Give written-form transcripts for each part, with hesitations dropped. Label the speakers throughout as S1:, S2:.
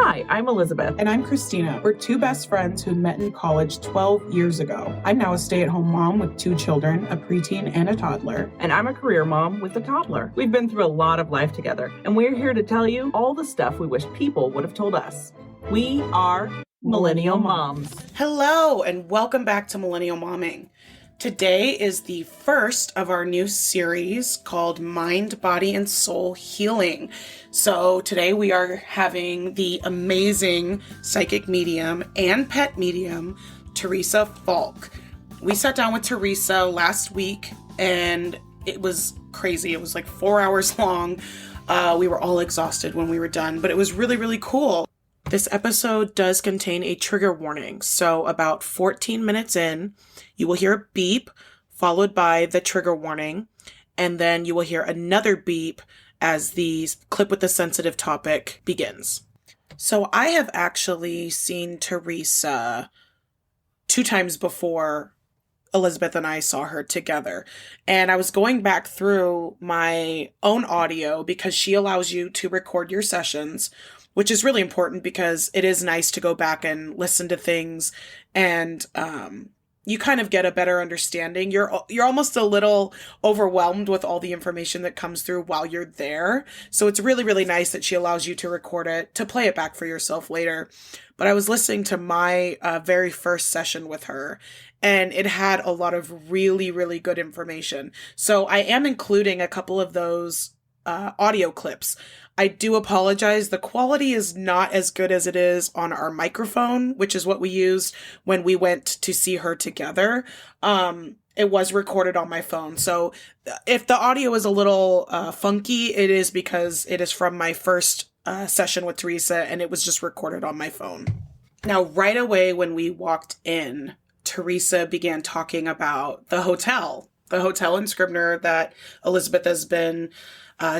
S1: Hi, I'm Elizabeth.
S2: And I'm Kristina. We're two best friends who met in college 12 years ago. I'm now a stay-at-home mom with 2 children, a preteen and a toddler.
S1: And I'm a career mom with a toddler. We've been through a lot of life together, and we're here to tell you all the stuff we wish people would have told us. We are Millennial Moms.
S2: Hello, and welcome back to Millennial Momming. Today is the first of our new series called Mind, Body, and Soul Healing. So today we are having the amazing psychic medium and pet medium, Theresa Falk. We sat down with Theresa last week and it was crazy. It was like 4 hours long. We were all exhausted when we were done, but it was really, really cool. This episode does contain a trigger warning. So about 14 minutes in, you will hear a beep followed by the trigger warning. And then you will hear another beep as the clip with the sensitive topic begins. So I have actually seen Theresa 2 times before Elizabeth and I saw her together. And I was going back through my own audio because she allows you to record your sessions, which is really important because it is nice to go back and listen to things and you kind of get a better understanding. You're almost a little overwhelmed with all the information that comes through while you're there. So it's really, really nice that she allows you to record it, to play it back for yourself later. But I was listening to my very first session with her, and it had a lot of really, really good information. So I am including a couple of those audio clips. I do apologize. The quality is not as good as it is on our microphone, which is what we used when we went to see her together. It was recorded on my phone. So if the audio is a little funky, it is because it is from my first session with Theresa and it was just recorded on my phone. Now, right away when we walked in, Theresa began talking about the hotel in Scribner that Elizabeth has been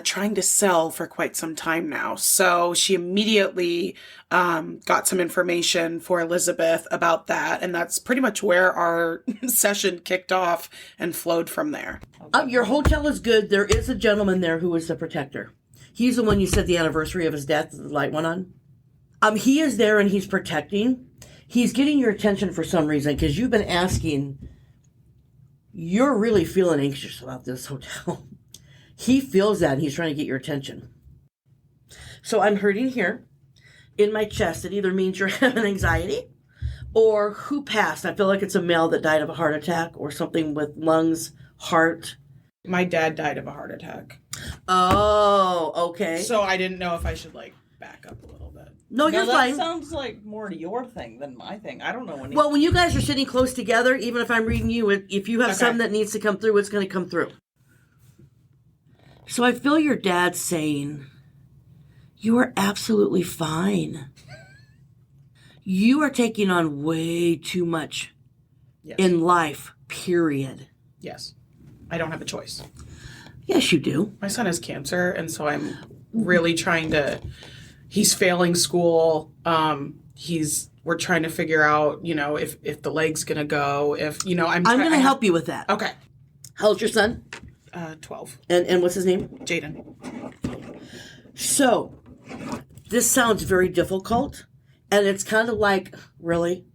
S2: trying to sell for quite some time now. So she immediately got some information for Elizabeth about that. And that's pretty much where our session kicked off and flowed from there.
S3: Your hotel is good. There is a gentleman there who is the protector. He's the one you said the anniversary of his death, the light went on. He is there and he's protecting. He's getting your attention for some reason because you've been asking. You're really feeling anxious about this hotel. He feels that and he's trying to get your attention. So I'm hurting here in my chest. It either means you're having anxiety or who passed. I feel like it's a male that died of a heart attack or something with lungs, heart.
S2: My dad died of a heart attack.
S3: Oh, okay.
S2: So I didn't know if I should back up a little bit.
S3: No, you're fine.
S1: That sounds like more your thing than my thing. I don't know when.
S3: Well, when you guys are sitting close together, even if I'm reading you, if you have something that needs to come through, it's going to come through. So I feel your dad saying, you are absolutely fine. You are taking on way too much in life, period.
S2: Yes. I don't have a choice.
S3: Yes, you do.
S2: My son has cancer, and so I'm really trying to... He's failing school. We're trying to figure out, if the leg's going to go, I'm
S3: going to help you with that.
S2: Okay.
S3: How old's your son?
S2: 12.
S3: And what's his name?
S2: Jaden.
S3: So, this sounds very difficult, and it's kind of like, really?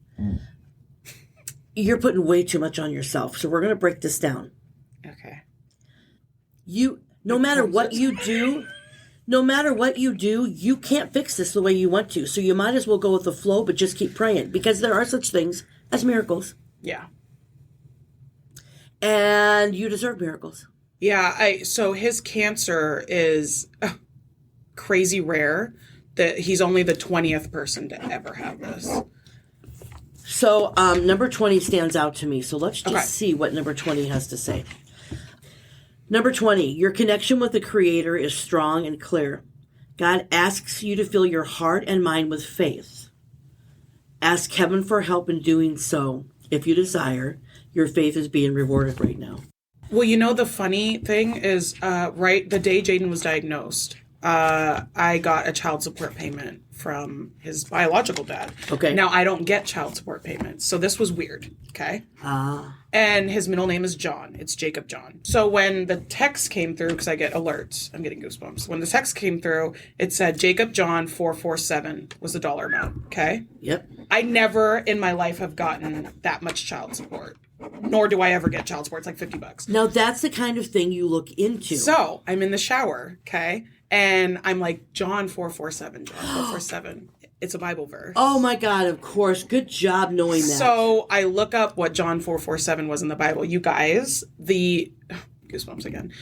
S3: You're putting way too much on yourself, so we're going to break this down.
S2: Okay.
S3: No matter what you do, you can't fix this the way you want to, so you might as well go with the flow, but just keep praying, because there are such things as miracles.
S2: Yeah.
S3: And you deserve miracles.
S2: Yeah, so his cancer is crazy rare. That he's only the 20th person to ever have this.
S3: So number 20 stands out to me. So let's just see what number 20 has to say. Number 20, your connection with the Creator is strong and clear. God asks you to fill your heart and mind with faith. Ask heaven for help in doing so. If you desire, your faith is being rewarded right now.
S2: Well, the funny thing is, right the day Jaden was diagnosed, I got a child support payment from his biological dad.
S3: Okay.
S2: Now, I don't get child support payments, so this was weird, okay?
S3: Ah.
S2: And his middle name is John. It's Jacob John. So when the text came through, because I get alerts, I'm getting goosebumps. When the text came through, it said Jacob John 447 was the dollar amount, okay?
S3: Yep.
S2: I never in my life have gotten that much child support. Nor do I ever get child support. It's like $50.
S3: Now, that's the kind of thing you look into.
S2: So I'm in the shower, okay? And I'm like, John 447, John 447. It's a Bible verse.
S3: Oh my God, of course. Good job knowing that.
S2: So I look up what John 447 was in the Bible. You guys, goosebumps again.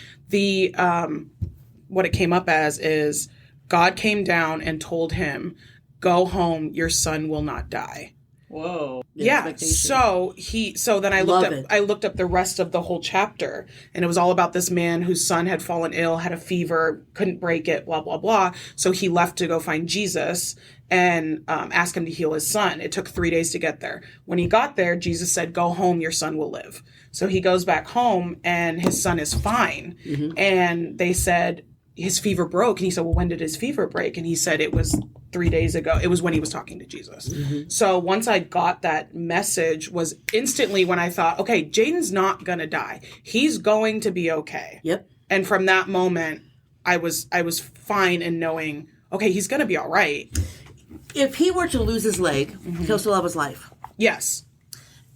S2: What it came up as is God came down and told him, go home, your son will not die.
S1: Whoa.
S2: Yeah. So then I looked up the rest of the whole chapter, and it was all about this man whose son had fallen ill, had a fever, couldn't break it, blah, blah, blah. So he left to go find Jesus and ask him to heal his son. It took 3 days to get there. When he got there, Jesus said, go home, your son will live. So he goes back home and his son is fine. Mm-hmm. And they said his fever broke. And he said, well, when did his fever break? And he said it was 3 days ago. It was when he was talking to Jesus. Mm-hmm. So once I got that message was instantly when I thought, okay, Jaden's not going to die. He's going to be okay.
S3: Yep.
S2: And from that moment, I was fine in knowing, okay, he's going to be all right.
S3: If he were to lose his leg, mm-hmm. he'll still have his life.
S2: Yes.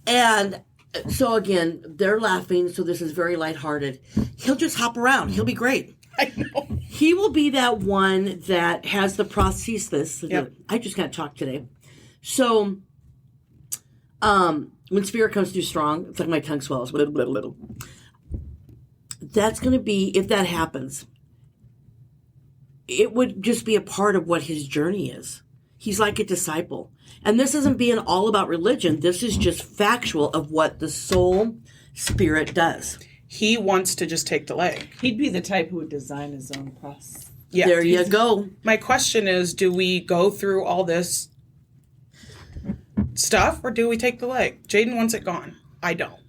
S3: And so again, they're laughing, so this is very lighthearted. He'll just hop around. He'll be great.
S2: I know.
S3: He will be that one that has the prosthesis.
S2: Yep.
S3: I just got to talk today. So, when spirit comes through strong, it's like my tongue swells. Little. That's going to be, if that happens, it would just be a part of what his journey is. He's like a disciple. And this isn't being all about religion. This is just factual of what the soul spirit does.
S2: He wants to just take the leg.
S1: He'd be the type who would design his own process.
S2: Yeah.
S3: There you go.
S2: My question is, do we go through all this stuff or do we take the leg? Jaden wants it gone. I don't.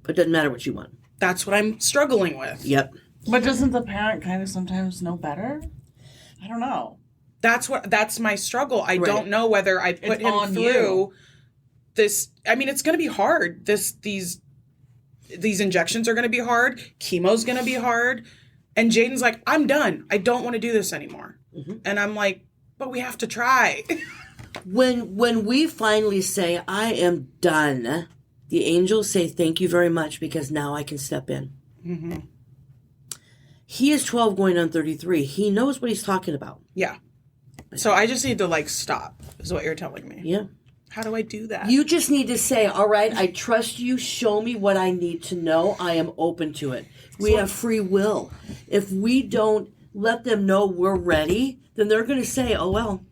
S3: It doesn't matter what you want.
S2: That's what I'm struggling with.
S3: Yep.
S1: But doesn't the parent kind of sometimes know better? I don't know.
S2: That's my struggle. I don't know whether I put him through this. I mean, it's going to be hard. These injections are going to be hard. Chemo's going to be hard. And Jaden's like, I'm done. I don't want to do this anymore. Mm-hmm. And I'm like, but we have to try.
S3: When we finally say, I am done, the angels say, thank you very much, because now I can step in. Mm-hmm. He is 12 going on 33. He knows what he's talking about.
S2: Yeah. So I just need to stop, is what you're telling me.
S3: Yeah.
S2: How do I do that?
S3: You just need to say, all right, I trust you. Show me what I need to know. I am open to it. We have free will. If we don't let them know we're ready, then they're going to say, oh, well.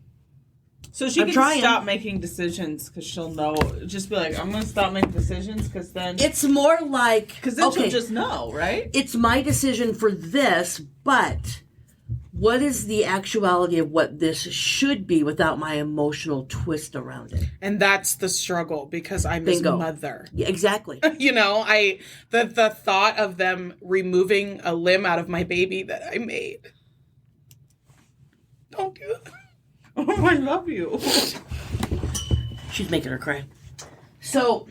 S1: So she can stop making decisions because she'll know. Just be like, I'm going to stop making decisions because then.
S3: It's more like.
S1: Because then she'll just know, right?
S3: It's my decision for this, but what is the actuality of what this should be without my emotional twist around it?
S2: And that's the struggle because I'm his mother.
S3: Yeah, exactly.
S2: The thought of them removing a limb out of my baby that I made. Don't do that.
S1: Oh, I love you.
S3: She's making her cry. So,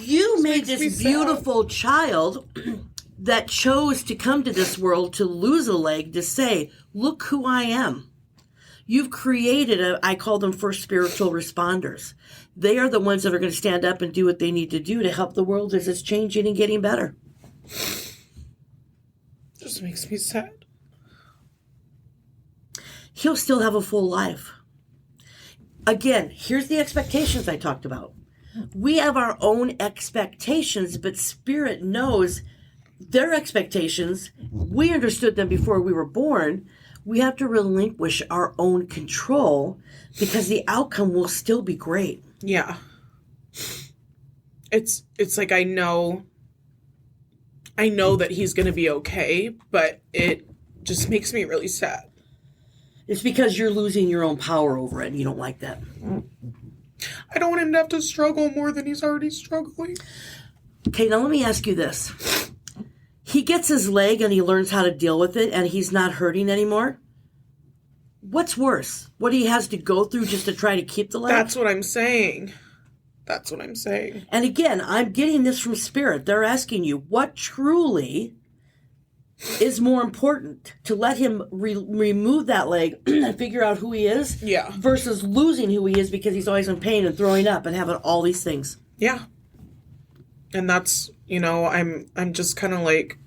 S3: you made this beautiful child that chose to come to this world to lose a leg to say, look who I am. You've created I call them first spiritual responders. They are the ones that are going to stand up and do what they need to do to help the world as it's changing and getting better.
S2: Just makes me sad.
S3: He'll still have a full life. Again, here's the expectations I talked about. We have our own expectations, but Spirit knows their expectations. We understood them before we were born. We have to relinquish our own control because the outcome will still be great.
S2: Yeah. It's like I know that he's going to be okay, but it just makes me really sad.
S3: It's because you're losing your own power over it and you don't like that.
S2: I don't want him to have to struggle more than he's already struggling.
S3: Okay, now let me ask you this. he gets his leg and he learns how to deal with it and he's not hurting anymore. What's worse? What he has to go through just to try to keep the leg?
S2: That's what I'm saying.
S3: And again, I'm getting this from Spirit. They're asking you, what truly is more important? To let him remove that leg and figure out who he is?
S2: Yeah.
S3: Versus losing who he is because he's always in pain and throwing up and having all these things.
S2: Yeah. And that's, I'm just kind of like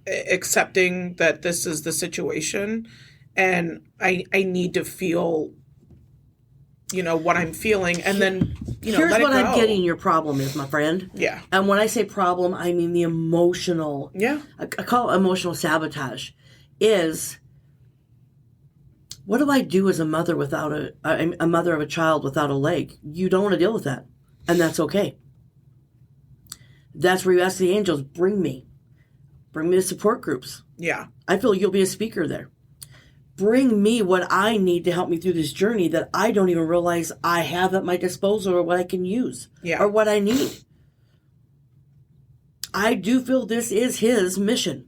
S2: accepting that this is the situation, and I need to feel, what I'm feeling, and then,
S3: here's
S2: let
S3: what
S2: it go.
S3: I'm getting your problem is, my friend.
S2: Yeah.
S3: And when I say problem, I mean the emotional.
S2: Yeah.
S3: I call it emotional sabotage. Is what do I do as a mother without a mother of a child without a leg? You don't want to deal with that, and that's okay. That's where you ask the angels, bring me to support groups.
S2: Yeah.
S3: I feel you'll be a speaker there. Bring me what I need to help me through this journey that I don't even realize I have at my disposal or what I can use or what I need. I do feel this is his mission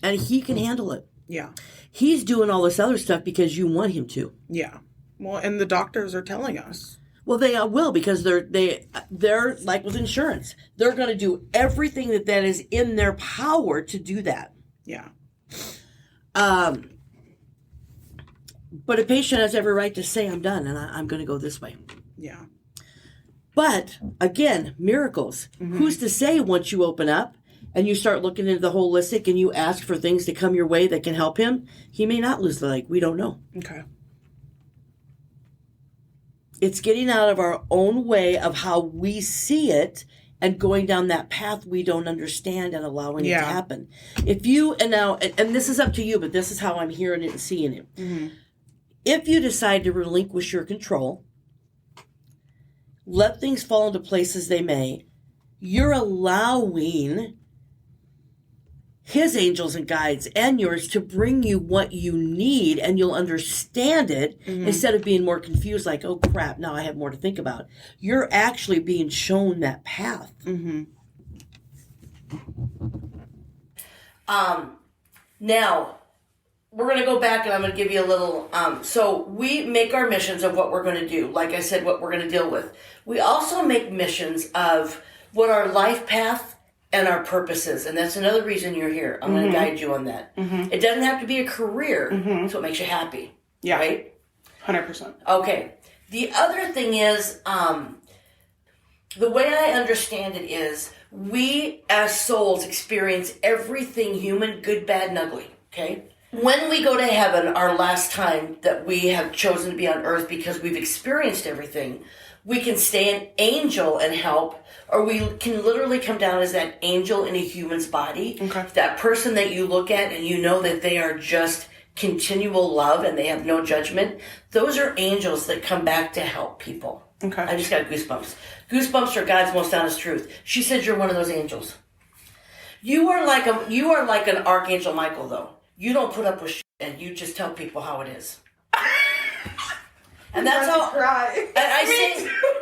S3: and he can handle it.
S2: Yeah.
S3: He's doing all this other stuff because you want him to.
S2: Yeah. Well, and the doctors are telling us.
S3: Well, they will because they're like with insurance. They're going to do everything that is in their power to do that.
S2: Yeah.
S3: But a patient has every right to say, I'm done, and I'm going to go this way.
S2: Yeah.
S3: But, again, miracles. Mm-hmm. Who's to say once you open up and you start looking into the holistic and you ask for things to come your way that can help him, he may not lose the leg. We don't know.
S2: Okay.
S3: It's getting out of our own way of how we see it and going down that path we don't understand and allowing it to happen. If you, and this is up to you, but this is how I'm hearing it and seeing it. Mm-hmm. If you decide to relinquish your control, let things fall into place as they may, you're allowing his angels and guides and yours to bring you what you need, and you'll understand it instead of being more confused like, oh crap, now I have more to think about. You're actually being shown that path. Mm-hmm. Now, we're going to go back and I'm going to give you a little, so we make our missions of what we're going to do. Like I said, what we're going to deal with. We also make missions of what our life path and our purposes. And that's another reason you're here. I'm going to guide you on that. Mm-hmm. It doesn't have to be a career. Mm-hmm. It's what makes you happy.
S2: Yeah.
S3: Right?
S2: 100%.
S3: Okay. The other thing is, the way I understand it is, we as souls experience everything human, good, bad, and ugly. Okay? When we go to heaven, our last time that we have chosen to be on earth because we've experienced everything, we can stay an angel and help, or we can literally come down as that angel in a human's body. Okay. That person that you look at and you know that they are just continual love and they have no judgment. Those are angels that come back to help people. Okay. I just got goosebumps. Goosebumps are God's most honest truth. She said you're one of those angels. You are like an Archangel Michael, though. You don't put up with shit and you just tell people how it is. And that's how. Cry. And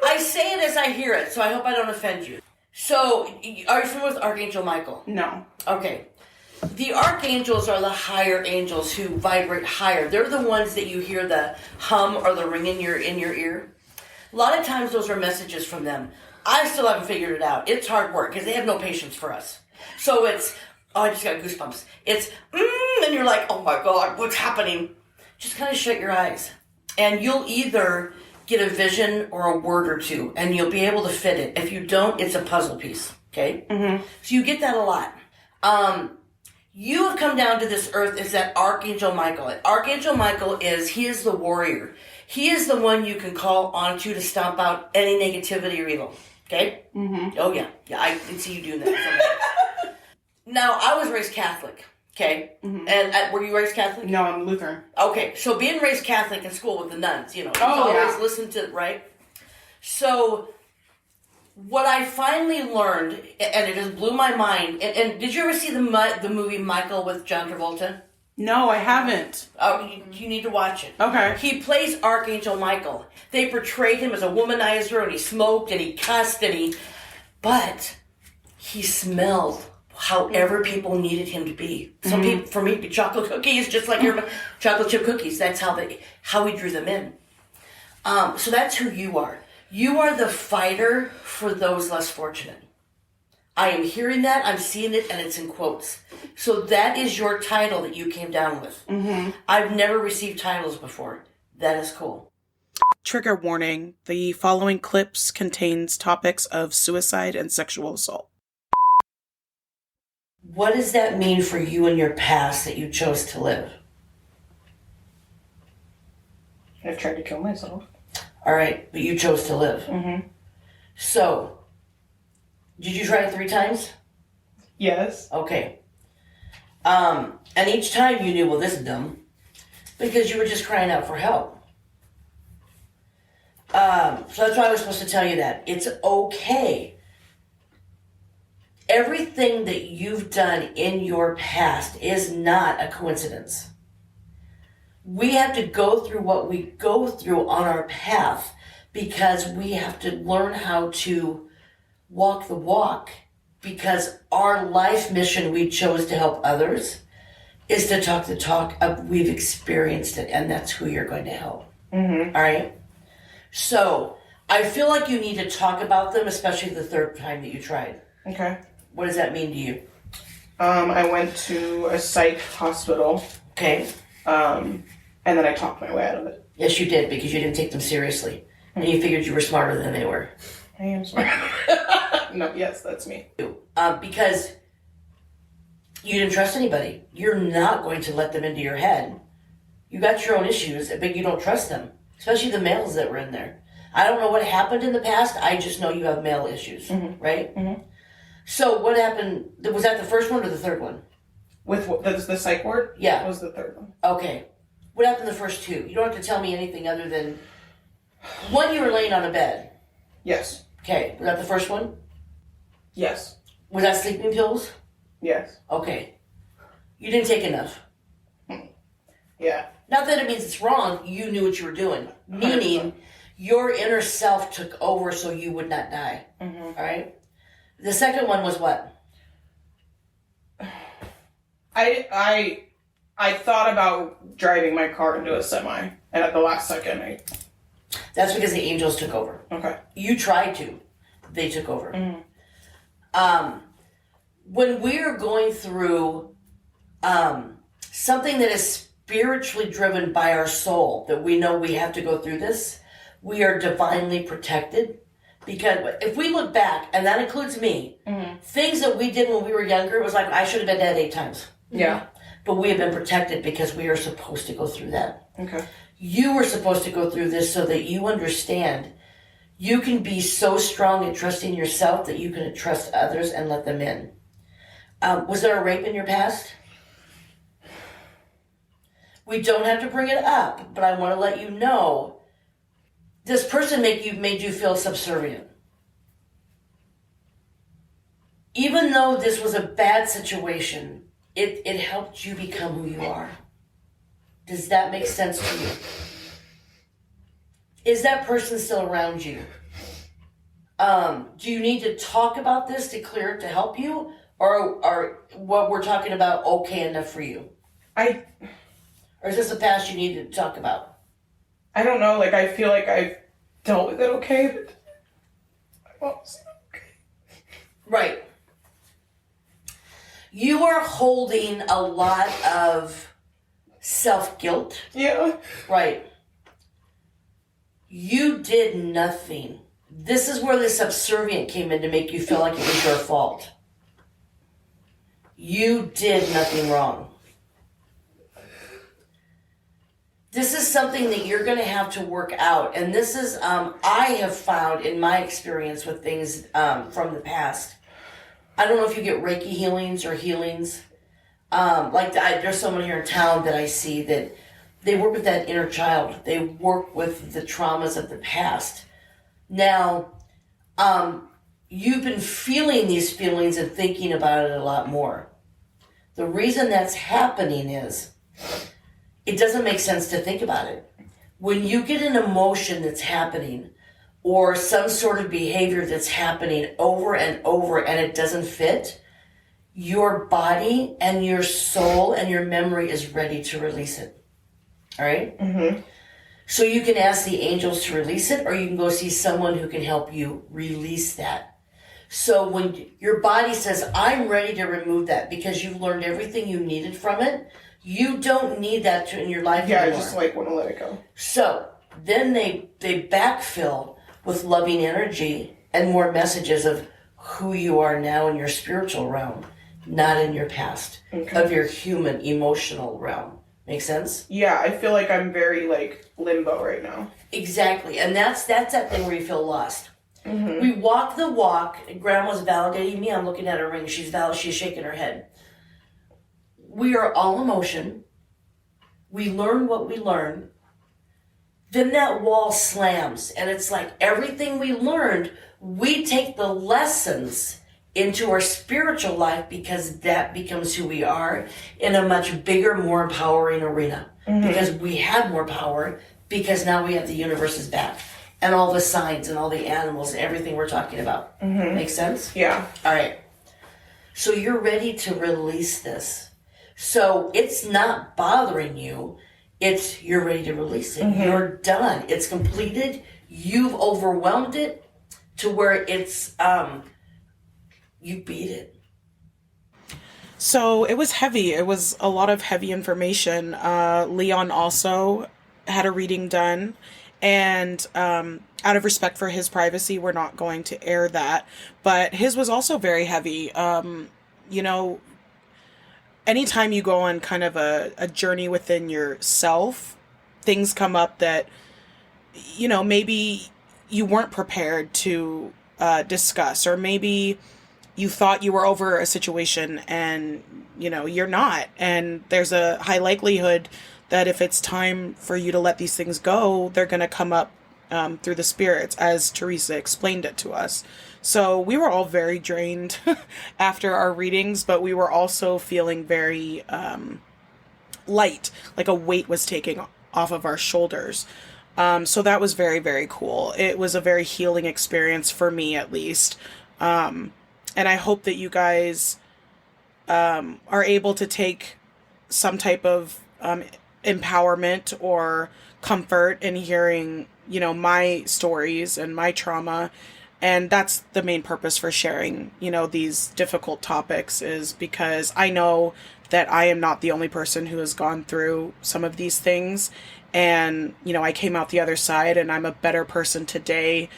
S3: I say it as I hear it, so I hope I don't offend you. So, are you familiar with Archangel Michael?
S2: No.
S3: Okay. The archangels are the higher angels who vibrate higher. They're the ones that you hear the hum or the ring in your ear. A lot of times those are messages from them. I still haven't figured it out. It's hard work because they have no patience for us. So it's, oh, I just got goosebumps. It's, and you're like, oh my God, what's happening? Just kind of shut your eyes. And you'll either get a vision or a word or two, and you'll be able to fit it. If you don't, it's a puzzle piece, okay? Mm-hmm. So you get that a lot. You have come down to this earth as that Archangel Michael. Archangel Michael he is the warrior. He is the one you can call on to stomp out any negativity or evil, okay? Mm-hmm. Oh, yeah. Yeah, I can see you doing that. Now, I was raised Catholic. Okay, mm-hmm. And were you raised Catholic?
S2: No, I'm Lutheran.
S3: Okay, so being raised Catholic in school with the nuns, always listen to, right? So, what I finally learned, and it just blew my mind, and did you ever see the movie Michael with John Travolta?
S2: No, I haven't.
S3: Oh, you need to watch it.
S2: Okay.
S3: He plays Archangel Michael. They portrayed him as a womanizer, and he smoked, and he cussed, but he smelled however people needed him to be. Some people, for me, chocolate cookies, just like your chocolate chip cookies. That's how we drew them in. So that's who you are. You are the fighter for those less fortunate. I am hearing that, I'm seeing it, and it's in quotes. So that is your title that you came down with. Mm-hmm. I've never received titles before. That is cool.
S2: Trigger warning, the following clips contains topics of suicide and sexual assault.
S3: What does that mean for you in your past that you chose to live?
S2: I've tried to kill myself.
S3: All right, but you chose to live.
S2: Mm-hmm.
S3: So, did you try it 3 times?
S2: Yes.
S3: Okay. And each time you knew, well, this is dumb, because you were just crying out for help. So that's why I was supposed to tell you that. It's okay. Everything that you've done in your past is not a coincidence. We have to go through what we go through on our path because we have to learn how to walk the walk, because our life mission we chose to help others is to talk the talk of we've experienced it, and that's who you're going to help. Mm-hmm. All right? So I feel like you need to talk about them, especially the 3rd time that you tried.
S2: Okay.
S3: What does that mean to you?
S2: I went to a psych hospital.
S3: Okay.
S2: And then I talked my way out of it.
S3: Yes, you did, because you didn't take them seriously. And you figured you were smarter than they were.
S2: I am smart. No, yes, that's me.
S3: Because you didn't trust anybody. You're not going to let them into your head. You got your own issues, but you don't trust them. Especially the males that were in there. I don't know what happened in the past. I just know you have male issues, right? Mm-hmm. So what happened? Was that the first one or the 3rd one?
S2: With what? That's the psych ward?
S3: Yeah.
S2: That was the 3rd one.
S3: Okay. What happened the first 2? You don't have to tell me anything other than... One, you were laying on a bed.
S2: Yes.
S3: Okay. Was that the first one?
S2: Yes.
S3: Was that sleeping pills?
S2: Yes.
S3: Okay. You didn't take enough.
S2: Yeah.
S3: Not that it means it's wrong. You knew what you were doing. 100%. Meaning, your inner self took over so you would not die. Mm-hmm. All right? The second one was what?
S2: I thought about driving my car into a semi, and at the last second,
S3: That's because the angels took over.
S2: Okay.
S3: You tried to. They took over. Mm-hmm. When we're going through something that is spiritually driven by our soul, that we know we have to go through this, we are divinely protected. Because if we look back, and that includes me, things that we did when we were younger, it was like, I should have been dead 8 times.
S2: Yeah.
S3: But we have been protected because we are supposed to go through that.
S2: Okay.
S3: You were supposed to go through this so that you understand you can be so strong at trusting yourself that you can trust others and let them in. Was there a rape in your past? We don't have to bring it up, but I want to let you know this person made you feel subservient. Even though this was a bad situation, it helped you become who you are. Does that make sense to you? Is that person still around you? Do you need to talk about this to clear it to help you? Or are what we're talking about okay enough for you? Or is this a past you need to talk about?
S2: I don't know, I feel like I've dealt with it okay, but I won't say okay.
S3: Right. You are holding a lot of self-guilt.
S2: Yeah.
S3: Right. You did nothing. This is where the subservient came in to make you feel like it was your fault. You did nothing wrong. This is something that you're going to have to work out. And this is, I have found in my experience with things from the past. I don't know if you get Reiki healings or healings. There's someone here in town that I see that they work with that inner child. They work with the traumas of the past. Now, you've been feeling these feelings and thinking about it a lot more. The reason that's happening is it doesn't make sense to think about it. When you get an emotion that's happening or some sort of behavior that's happening over and over and it doesn't fit, your body and your soul and your memory is ready to release it. All right?
S2: Mm-hmm.
S3: So you can ask the angels to release it, or you can go see someone who can help you release that. So when your body says, I'm ready to remove that because you've learned everything you needed from it, you don't need that in your life anymore.
S2: I just like want to let it go.
S3: So then they backfill with loving energy and more messages of who you are now in your spiritual realm, not in your past, of your human emotional realm. Make sense?
S2: Yeah, I feel like I'm very limbo right now.
S3: Exactly. And that's that thing where you feel lost.
S2: Mm-hmm.
S3: We walk the walk, and Grandma's validating me. I'm looking at her ring. She's shaking her head. We are all emotion. We learn what we learn. Then that wall slams, and it's like everything we learned, we take the lessons into our spiritual life because that becomes who we are in a much bigger, more empowering arena. Mm-hmm. Because we have more power, because now we have the universe's back. And all the signs and all the animals and everything we're talking about. Mm-hmm. Make sense?
S2: Yeah.
S3: All right. So you're ready to release this. So it's not bothering you. It's you're ready to release it. Mm-hmm. You're done. It's completed. You've overwhelmed it to where it's, you beat it.
S2: So it was heavy. It was a lot of heavy information. Leon also had a reading done. And out of respect for his privacy, we're not going to air that. But his was also very heavy. Anytime you go on kind of a journey within yourself, things come up that, maybe you weren't prepared to discuss. Or maybe you thought you were over a situation and, you're not. And there's a high likelihood that if it's time for you to let these things go, they're going to come up through the spirits, as Theresa explained it to us. So we were all very drained after our readings, but we were also feeling very light, like a weight was taken off of our shoulders. So that was very, very cool. It was a very healing experience for me, at least. And I hope that you guys are able to take some type of empowerment or comfort in hearing, my stories and my trauma. And that's the main purpose for sharing, these difficult topics, is because I know that I am not the only person who has gone through some of these things. And, I came out the other side and I'm a better person today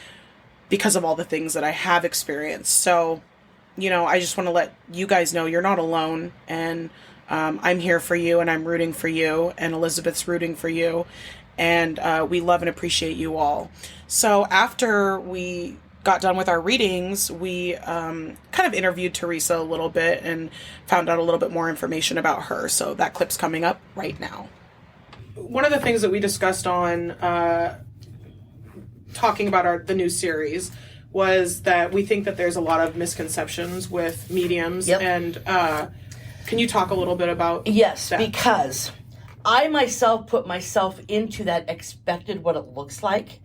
S2: because of all the things that I have experienced. So, I just want to let you guys know you're not alone, and I'm here for you, and I'm rooting for you, and Elizabeth's rooting for you, and we love and appreciate you all. So after we got done with our readings, we kind of interviewed Theresa a little bit and found out a little bit more information about her. So that clip's coming up right now. One of the things that we discussed on talking about the new series was that we think that there's a lot of misconceptions with mediums. Yep. And can you talk a little bit about that?
S3: Because I myself put myself into that, expected what it looks like.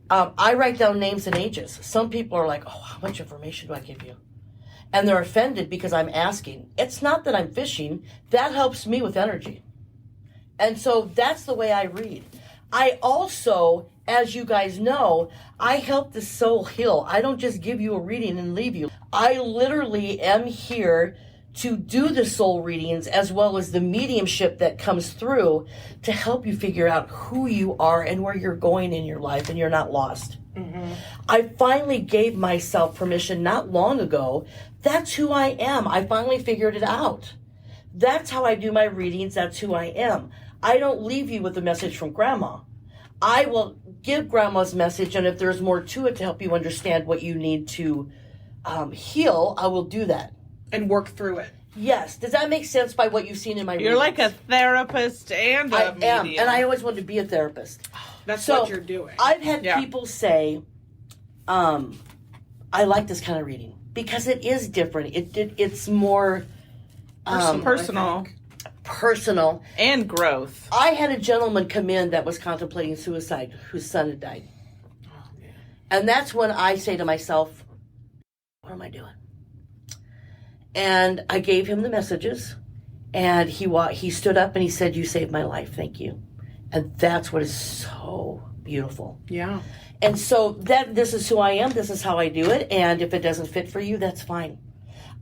S3: I write down names and ages. Some people are like, oh, how much information do I give you? And they're offended because I'm asking. It's not that I'm fishing. That helps me with energy. And so that's the way I read. I also, as you guys know, I help the soul heal. I don't just give you a reading and leave you. I literally am here to do the soul readings as well as the mediumship that comes through to help you figure out who you are and where you're going in your life, and you're not lost. Mm-hmm. I finally gave myself permission not long ago. That's who I am. I finally figured it out. That's how I do my readings. That's who I am. I don't leave you with a message from Grandma. I will give Grandma's message, and if there's more to it to help you understand what you need to heal, I will do that.
S2: And work through it.
S3: Yes. Does that make sense by what you've seen in my readings?
S1: You're like a therapist and a medium.
S3: I am, and I always wanted to be a therapist.
S2: That's what you're doing.
S3: I've had people say, I like this kind of reading because it is different. It's more
S1: personal.
S3: Personal.
S1: And growth.
S3: I had a gentleman come in that was contemplating suicide, whose son had died. Oh, and that's when I say to myself, what am I doing? And I gave him the messages, and he stood up and he said, "You saved my life. Thank you." And that's what is so beautiful.
S2: Yeah.
S3: And so this is who I am. This is how I do it. And if it doesn't fit for you, that's fine.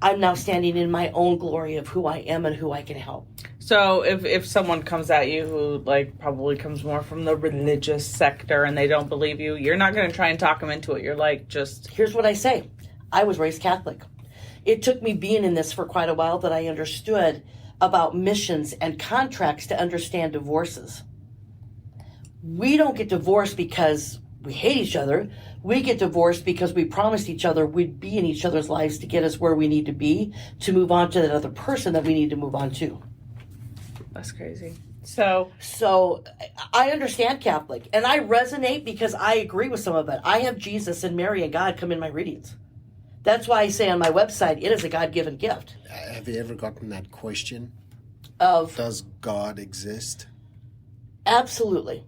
S3: I'm now standing in my own glory of who I am and who I can help.
S1: So if someone comes at you who like probably comes more from the religious sector and they don't believe you, you're not going to try and talk them into it. You're like, just...
S3: Here's what I say. I was raised Catholic. It took me being in this for quite a while that I understood about missions and contracts to understand divorces. We don't get divorced because we hate each other. We get divorced because we promised each other we'd be in each other's lives to get us where we need to be, to move on to that other person that we need to move on to.
S1: That's crazy. So
S3: I understand Catholic, and I resonate because I agree with some of it. I have Jesus and Mary and God come in my readings. That's why I say on my website, it is a God-given gift.
S4: Have you ever gotten that question?
S3: Of
S4: Does God exist?
S3: Absolutely.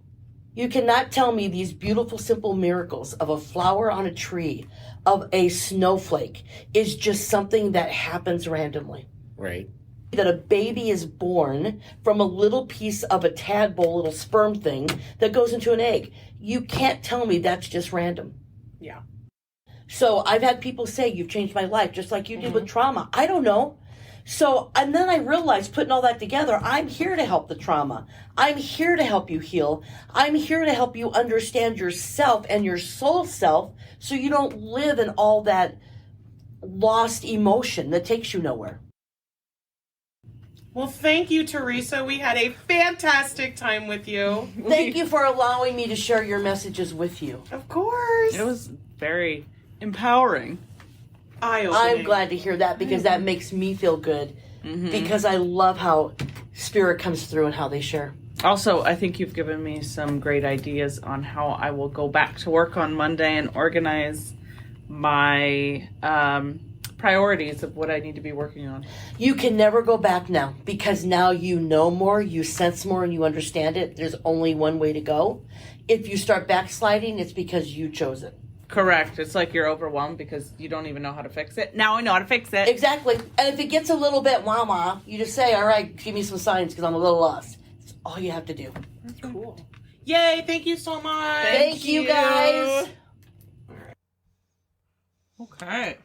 S3: You cannot tell me these beautiful, simple miracles of a flower on a tree, of a snowflake, is just something that happens randomly.
S4: Right.
S3: That a baby is born from a little piece of a tadpole, little sperm thing that goes into an egg. You can't tell me that's just random.
S2: Yeah.
S3: So I've had people say, "You've changed my life," just like you did with trauma. I don't know. So, and then I realized, putting all that together, I'm here to help the trauma. I'm here to help you heal. I'm here to help you understand yourself and your soul self so you don't live in all that lost emotion that takes you nowhere.
S2: Well, thank you, Theresa. We had a fantastic time with you.
S3: Thank you for allowing me to share your messages with you.
S2: Of course.
S1: it was very empowering.
S2: Eye-opening.
S3: I'm glad to hear that because that makes me feel good because I love how spirit comes through and how they share.
S1: Also, I think you've given me some great ideas on how I will go back to work on Monday and organize my priorities of what I need to be working on.
S3: You can never go back now because now you know more, you sense more, and you understand it. There's only one way to go. If you start backsliding, it's because you chose it.
S1: Correct. It's like you're overwhelmed because you don't even know how to fix it. Now I know how to fix it.
S3: Exactly. And if it gets a little bit wah-wah, you just say, "All right, give me some signs because I'm a little lost." That's all you have to do.
S2: That's cool. Yay, thank you so much.
S3: Thank you, guys.
S1: Okay.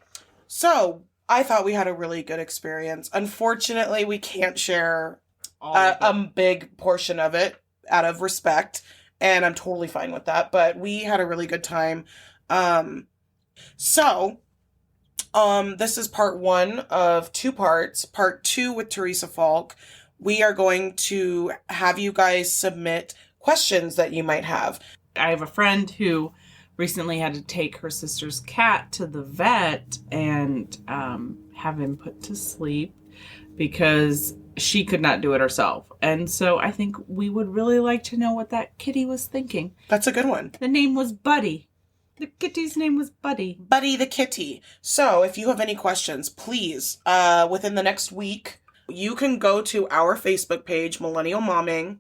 S2: So, I thought we had a really good experience. Unfortunately, we can't share a big portion of it out of respect, and I'm totally fine with that, but we had a really good time. This is part 1 of 2 parts. Part 2 with Theresa Falk. We are going to have you guys submit questions that you might have.
S1: I have a friend who recently had to take her sister's cat to the vet and have him put to sleep because she could not do it herself. And so I think we would really like to know what that kitty was thinking.
S2: That's a good one.
S1: The name was Buddy. The kitty's name was Buddy.
S2: Buddy the kitty. So if you have any questions, please, within the next week, you can go to our Facebook page, Millennial Momming,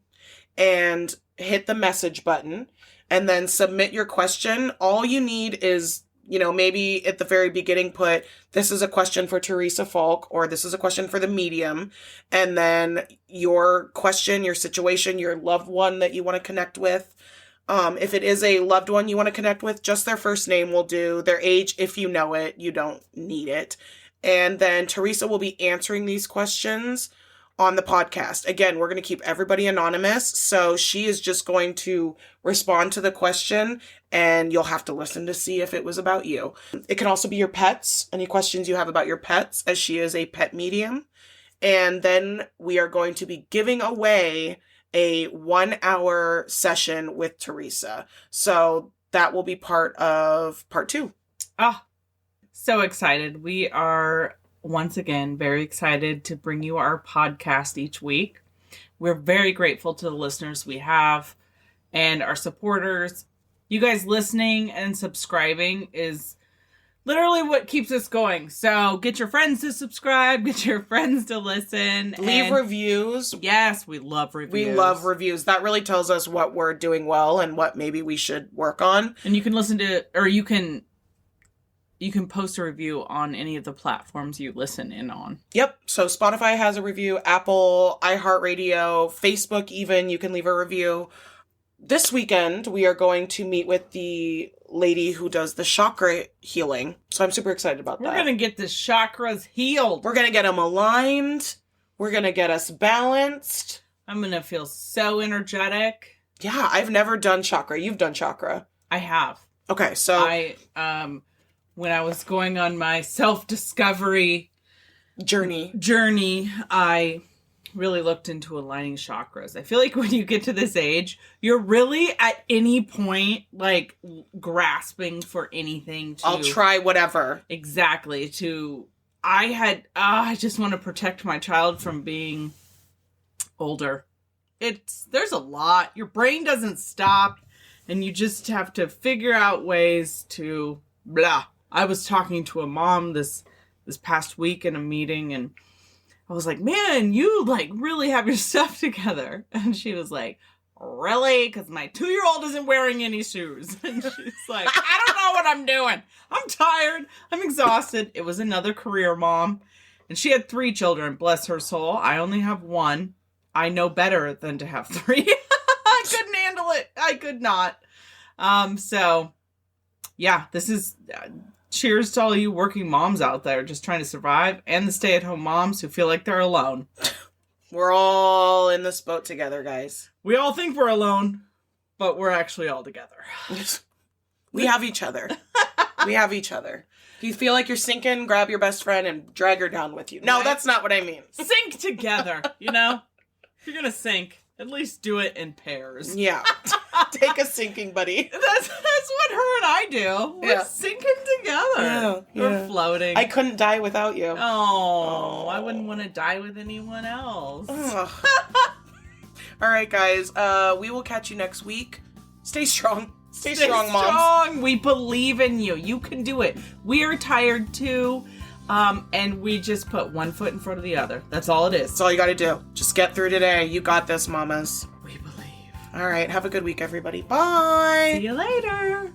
S2: and hit the message button and then submit your question. All you need is, maybe at the very beginning put, "This is a question for Theresa Falk," or "This is a question for the medium." And then your question, your situation, your loved one that you want to connect with. If it is a loved one you want to connect with, just their first name will do. Their age, if you know it, you don't need it. And then Theresa will be answering these questions on the podcast. Again, we're going to keep everybody anonymous, so she is just going to respond to the question, and you'll have to listen to see if it was about you. It can also be your pets, any questions you have about your pets, as she is a pet medium. And then we are going to be giving away a 1-hour session with Theresa. So that will be part of part 2.
S1: So excited. We are once again very excited to bring you our podcast each week. We're very grateful to the listeners we have and our supporters. You guys listening and subscribing is literally what keeps us going. So get your friends to subscribe, get your friends to listen.
S2: Leave reviews.
S1: Yes, we love reviews.
S2: We love reviews. That really tells us what we're doing well and what maybe we should work on.
S1: And you can listen to, or you can you can post a review on any of the platforms you listen in on.
S2: Yep. So Spotify has a review, Apple, iHeartRadio, Facebook even, you can leave a review. This weekend, we are going to meet with the lady who does the chakra healing. So I'm super excited about that.
S1: We're going to get the chakras healed.
S2: We're going to get them aligned. We're going to get us balanced.
S1: I'm going to feel so energetic.
S2: Yeah, I've never done chakra. You've done chakra.
S1: I have.
S2: Okay, so...
S1: when I was going on my self-discovery
S2: journey,
S1: I really looked into aligning chakras. I feel like when you get to this age, you're really at any point like grasping for anything to...
S2: I'll try whatever.
S1: Exactly. I just want to protect my child from being older. There's a lot. Your brain doesn't stop, and you just have to figure out ways to blah. I was talking to a mom this past week in a meeting, and I was like, man, you like really have your stuff together. And she was like, really? Because my 2-year-old isn't wearing any shoes. And she's like, I don't know what I'm doing. I'm tired. I'm exhausted. It was another career mom. And she had 3 children. Bless her soul. I only have 1. I know better than to have 3. I couldn't handle it. I could not. So, yeah, this is... cheers to all you working moms out there just trying to survive, and the stay-at-home moms who feel like they're alone.
S2: We're all in this boat together, guys.
S1: We all think we're alone, but we're actually all together.
S2: We have each other. We have each other. If you feel like you're sinking, grab your best friend and drag her down with you. No,
S1: Right?
S2: That's not what I mean.
S1: Sink together, you know? If you're gonna sink, at least do it in pairs.
S2: Yeah. Take a sinking buddy.
S1: That's what her and I do. We're sinking together.
S2: Yeah.
S1: We're floating.
S2: I couldn't die without you.
S1: Oh, I wouldn't want to die with anyone else.
S2: All right, guys. We will catch you next week. Stay strong. Stay strong, moms.
S1: Strong. We believe in you. You can do it. We are tired too. And we just put one foot in front of the other. That's all it is.
S2: That's all you got to do. Just get through today. You got this, mamas.
S1: We believe.
S2: All right. Have a good week, everybody. Bye.
S1: See you later.